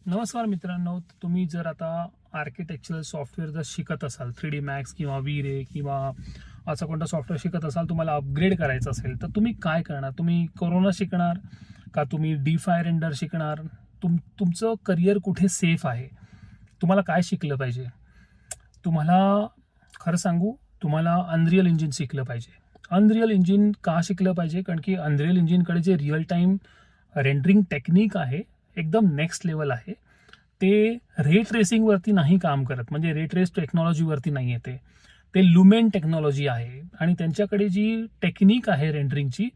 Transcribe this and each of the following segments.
नमस्कार मित्रांनो, तुम्ही जर आता आर्किटेक्चरल सॉफ्टवेअर जर शिकत असाल 3D Max किंवा V-Ray किंवा असं कोणतं सॉफ्टवेअर शिकत असाल, तुम्हाला अपग्रेड करायचं असेल तर तुम्ही काय करणार? तुम्ही कोरोना शिकणार का तुम्ही D5 रेंडर शिकणार? तुमचं करिअर कुठे सेफ आहे? तुम्हाला काय शिकलं पाहिजे? तुम्हाला खरं सांगू, तुम्हाला अनरियल इंजिन शिकलं पाहिजे. अनरियल इंजिन का शिकलं पाहिजे? कारण की अनरियल इंजिनकडे जे रिअल टाईम रेंडरिंग टेक्निक आहे एकदम नेक्स्ट लेवल आहे. ते रे ट्रेसिंगवरती नाही काम करत, म्हणजे रे ट्रेस टेक्नॉलॉजीवरती नाही येते. ते लुमेन टेक्नॉलॉजी आहे आणि त्यांच्याकडे जी टेक्निक आहे रेंडरिंगची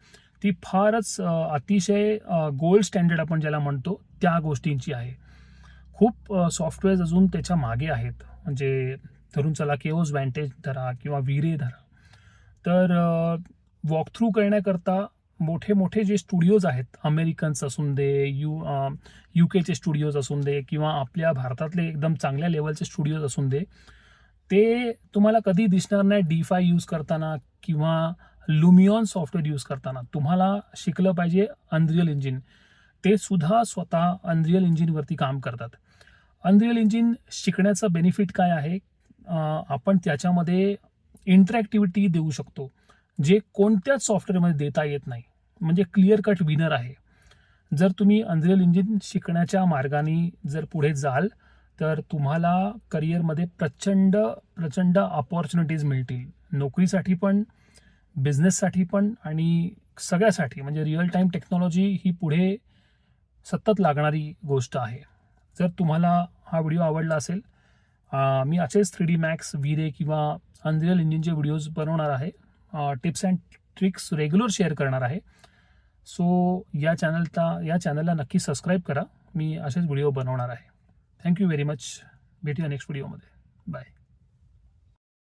ती फारच अतिशय गोल्ड स्टँडर्ड आपण ज्याला म्हणतो त्या गोष्टींची आहे. खूप सॉफ्टवेअर्स अजून त्याच्या मागे आहेत, म्हणजे धरून चला केओस व्हॅन्टेज धरा किंवा V-Ray धरा. तर वॉक थ्रू करण्याकरता मोठे मोठे जे स्टुडिओज आहेत, अमेरिकन्स असून दे, UK स्टुडिओज असून दे किंवा आपल्या भारतातले एकदम चांगल्या लेवलचे स्टुडिओज असून दे, ते तुम्हाला कधी दिसणार नाही D5 यूज करताना किंवा लुमियॉन सॉफ्टवेअर यूज करताना. तुम्हाला शिकलं पाहिजे अनरियल इंजिन. ते सुद्धा स्वतः अनरियल इंजिनवरती काम करतात. अनरियल इंजिन शिकण्याचं बेनिफिट काय आहे? आपण त्याच्यामध्ये इंटरॅक्टिव्हिटी देऊ शकतो, जे कोणत्याच सॉफ्टवेअरमध्ये देता येत नाही. म्हणजे क्लिअर कट विनर आहे. जर तुम्ही अनरियल इंजिन शिकण्याच्या मार्गाने जर पुढे जाल तर तुम्हाला करिअरमध्ये प्रचंड अपॉर्च्युनिटीज मिळतील, नोकरीसाठी पण, बिझनेससाठी पण आणि सगळ्यासाठी. म्हणजे रिअल टाईम टेक्नॉलॉजी ही पुढे सतत लागणारी गोष्ट आहे. जर तुम्हाला हा व्हिडिओ आवडला असेल, मी असेच 3D Max, V-Ray किंवा अनरियल इंजिनचे व्हिडिओज बनवणार आहे. Tips and tricks regular share करणार आहे. सो या चॅनलला नक्की सबस्क्राईब करा. मी असेच व्हिडिओ बनवणार आहे. Thank you very much. भेटूया नेक्स्ट व्हिडिओमध्ये. बाय.